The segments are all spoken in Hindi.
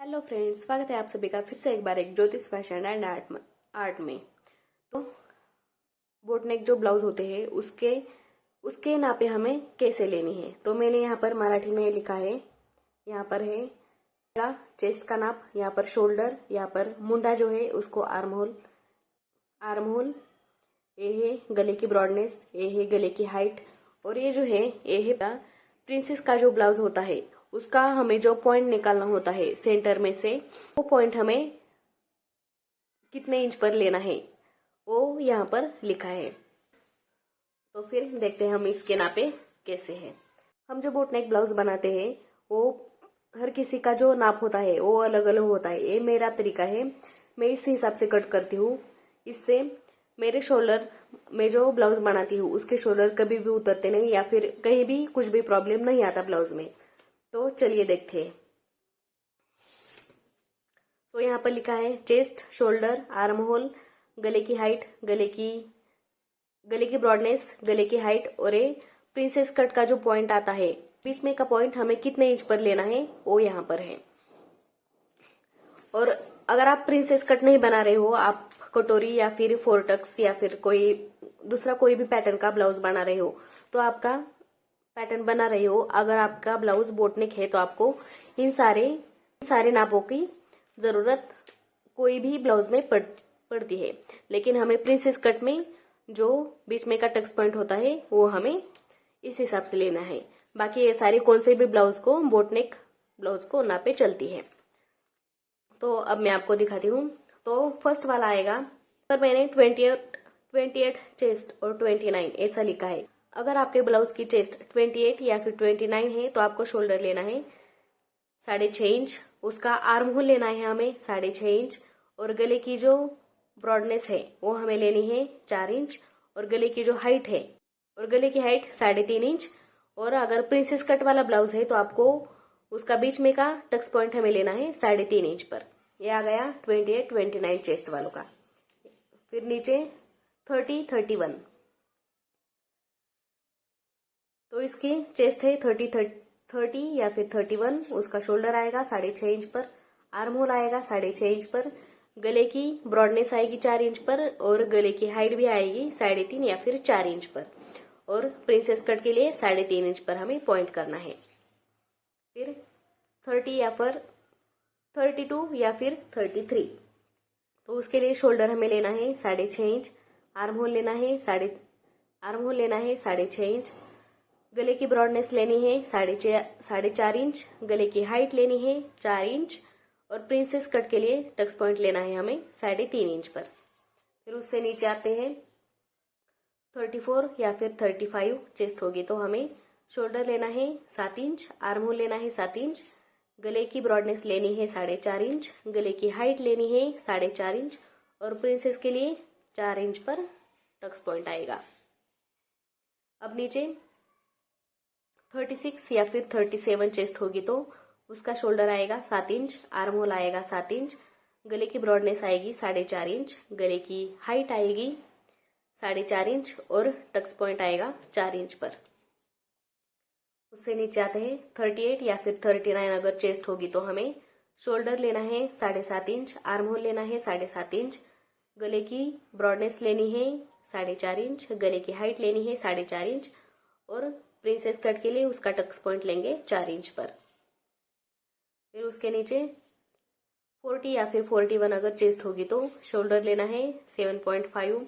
हेलो फ्रेंड्स, स्वागत है आप सभी का फिर से एक बार एक ज्योतिष फैशन एंड आर्ट में। तो बोटनेक जो ब्लाउज होते हैं उसके उसके नापे हमें कैसे लेनी है, तो मैंने यहाँ पर मराठी में लिखा है। यहाँ पर है चेस्ट का नाप, यहाँ पर शोल्डर, यहाँ पर मुंडा जो है उसको आर्म होल, ये है गले की ब्रॉडनेस, ये है गले की हाइट, और ये जो है ये है प्रिंसेस का जो ब्लाउज होता है उसका हमें जो पॉइंट निकालना होता है सेंटर में से, वो पॉइंट हमें कितने इंच पर लेना है वो यहाँ पर लिखा है। तो फिर देखते हैं हम इसके नापे कैसे है। हम जो बोटनेक ब्लाउज बनाते हैं वो हर किसी का जो नाप होता है वो अलग अलग होता है। ये मेरा तरीका है, मैं इस हिसाब से कट करती हूँ। इससे मेरे शोल्डर में जो ब्लाउज बनाती हूँ उसके शोल्डर कभी भी उतरते नहीं या फिर कहीं भी कुछ भी प्रॉब्लम नहीं आता ब्लाउज में। तो चलिए देखते हैं। तो यहाँ पर लिखा है चेस्ट, शोल्डर, आर्म होल, गले की हाइट, गले की ब्रॉडनेस, गले की हाइट, और ये प्रिंसेस कट का जो पॉइंट आता है बीच में का पॉइंट हमें कितने इंच पर लेना है वो यहाँ पर है। और अगर आप प्रिंसेस कट नहीं बना रहे हो, आप कटोरी या फिर फोरटक्स या फिर कोई दूसरा कोई भी पैटर्न का ब्लाउज बना रहे हो, तो आपका पैटर्न बना रहे हो, अगर आपका ब्लाउज बोटनेक है तो आपको इन सारे नापों की जरूरत कोई भी ब्लाउज में पड़ती है। लेकिन हमें प्रिंसेस कट में जो बीच में का टक्स पॉइंट होता है वो हमें इस हिसाब से लेना है। बाकी ये सारे कौन से भी ब्लाउज को बोटनेक ब्लाउज को नापे चलती है। तो अब मैं आपको दिखाती हूँ। तो फर्स्ट वाला आएगा, पर मैंने 28 चेस्ट और 29 ऐसा लिखा है। अगर आपके ब्लाउज की चेस्ट 28 या फिर 29 है तो आपको शोल्डर लेना है 6.5 इंच, उसका आर्म होल लेना है हमें 6.5 इंच, और गले की जो ब्रॉडनेस है वो हमें लेनी है 4 इंच, और गले की जो हाइट है और गले की हाइट 3.5 इंच। और अगर प्रिंसेस कट वाला ब्लाउज है तो आपको उसका बीच में का टक्स पॉइंट हमें लेना है 3.5 इंच पर। ये आ गया 28 29 चेस्ट वालों का। फिर नीचे 30 31, तो इसकी चेस्ट है 30 या फिर 31, उसका शोल्डर आएगा 6.5 इंच पर, आर्म होल आएगा 6.5 इंच पर, गले की ब्रॉडनेस आएगी 4 इंच पर, और गले की हाइट भी आएगी 3.5 या फिर 4 इंच पर, और प्रिंसेस कट के लिए 3.5 इंच पर हमें पॉइंट करना है। फिर 30 या फिर 32 या फिर 33, तो उसके लिए शोल्डर हमें लेना है 6.5 इंच, आर्म होल लेना है 6.5 इंच, गले की ब्रॉडनेस लेनी है 4.5 इंच, गले की हाइट लेनी है 4 इंच, और प्रिंसेस कट के लिए टक्स पॉइंट लेना है हमें 3.5 इंच पर। फिर उससे नीचे आते हैं 34 या फिर 35 चेस्ट होगी तो हमें शोल्डर लेना है 7 इंच, आर्म होल लेना है 7 इंच, गले की ब्रॉडनेस लेनी है 4.5 इंच, गले की हाइट लेनी है 4.5 इंच, और प्रिंसेस के लिए 4 इंच पर टक्स पॉइंट आएगा। अब नीचे 36 या फिर 37 चेस्ट होगी तो उसका शोल्डर आएगा 7 इंच, आर्म होल आएगा 7 इंच, गले की ब्रॉडनेस आएगी 4.5 इंच, गले की हाइट आएगी 4.5 इंच, और टक्स पॉइंट आएगा 4 इंच पर। उससे नीचे आते हैं 38 या फिर 39 अगर चेस्ट होगी तो हमें शोल्डर लेना है 7.5 इंच, आर्म होल लेना है 7.5 इंच, गले की ब्रॉडनेस लेनी है 4.5 इंच, गले की हाइट लेनी है 4.5 इंच, और प्रिंसेस कट के लिए उसका टक्स पॉइंट लेंगे 4 इंच पर। फिर उसके नीचे 40 या फिर 41 अगर चेस्ट होगी तो शोल्डर लेना है 7.5,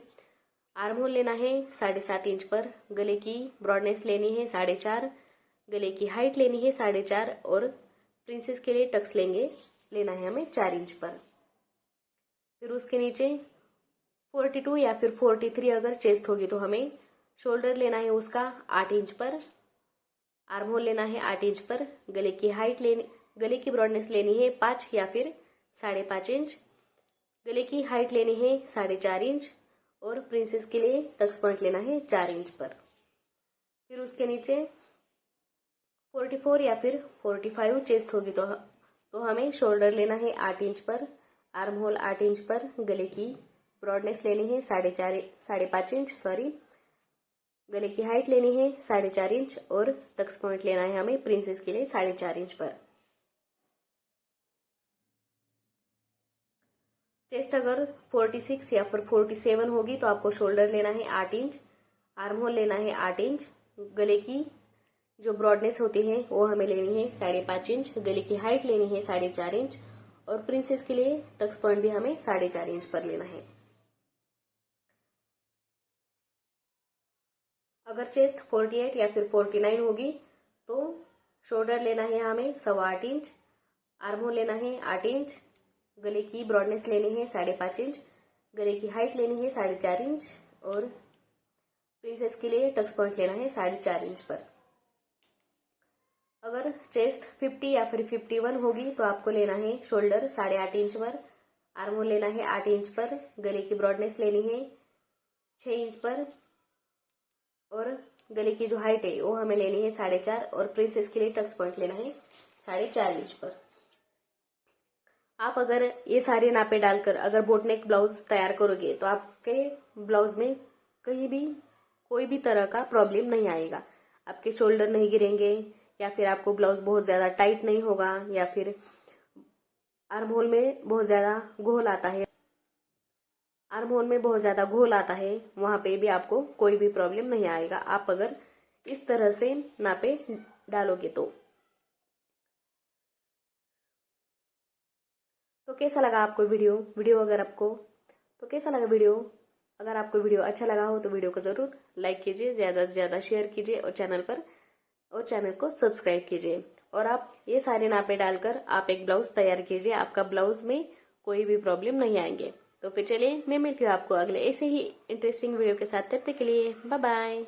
आर्म होल लेना है 7.5 इंच पर, गले की ब्रॉडनेस लेनी है 4.5, गले की हाइट लेनी है 4.5, और प्रिंसेस के लिए टक्स लेना है हमें 4 इंच पर। फिर उसके नीचे 42 या फिर 43 अगर चेस्ट होगी तो हमें शोल्डर लेना है उसका 8 इंच पर, आर्म होल लेना है 8 इंच पर, गले की ब्रॉडनेस लेनी है 5 या फिर 5.5 इंच, गले की हाइट लेनी है 4.5 इंच, और प्रिंसेस के लिए टक्स पॉइंट लेना है 4 इंच पर। फिर उसके नीचे 44 या फिर 45 चेस्ट होगी तो हमें शोल्डर लेना है 8 इंच पर, आर्म होल 8 इंच पर, गले की ब्रॉडनेस लेनी है 5.5 इंच, गले की हाइट लेनी है 4.5 इंच, और टक्स पॉइंट लेना है हमें प्रिंसेस के लिए 4.5 इंच पर। चेस्ट अगर 46 या फिर 47 होगी तो आपको शोल्डर लेना है 8 इंच, आर्म होल लेना है 8 इंच, गले की जो ब्रॉडनेस होती है वो हमें लेनी है 5.5 इंच, गले की हाइट लेनी है 4.5 इंच और प्रिंसेस के लिए टक्स पॉइंट भी हमें 4.5 इंच पर लेना है। अगर चेस्ट 48 या फिर 49 होगी तो शोल्डर लेना है हमें 8.25 इंच, आर्म होल लेना है 8 इंच, गले की ब्रॉडनेस लेनी है 5.5 इंच, गले की हाइट लेनी है 4.5 इंच और प्रिंसेस के लिए टक्स पॉइंट लेना है 4.5 इंच पर। अगर चेस्ट 50 या फिर 51 होगी तो आपको लेना है शोल्डर 8.5 इंच पर, आर्म होल लेना है 8 इंच पर, गले की ब्रॉडनेस लेनी है 6 इंच पर और गले की जो हाइट है वो हमें लेनी है 4.5 और प्रिंसेस के लिए टक्स पॉइंट लेना है 4.5 इंच पर। आप अगर ये सारे नापे डालकर अगर बोटनेक ब्लाउज तैयार करोगे तो आपके ब्लाउज में कहीं भी कोई भी तरह का प्रॉब्लम नहीं आएगा। आपके शोल्डर नहीं गिरेंगे या फिर आपको ब्लाउज बहुत ज्यादा टाइट नहीं होगा या फिर आर्म होल में बहुत ज्यादा घोल आता है, वहां पे भी आपको कोई भी प्रॉब्लम नहीं आएगा आप अगर इस तरह से नापे डालोगे तो कैसा लगा आपको वीडियो अगर आपको तो कैसा लगा वीडियो? अगर आपको वीडियो अच्छा लगा हो तो वीडियो को जरूर लाइक कीजिए, ज्यादा से ज्यादा शेयर कीजिए और चैनल को सब्सक्राइब कीजिए। और आप ये सारे नापे डालकर आप एक ब्लाउज तैयार कीजिए, आपका ब्लाउज में कोई भी प्रॉब्लम नहीं आएंगे। तो फिर चलिए मैं मिलती हूँ आपको अगले ऐसे ही इंटरेस्टिंग वीडियो के साथ। तब तक के लिए बाय बाय।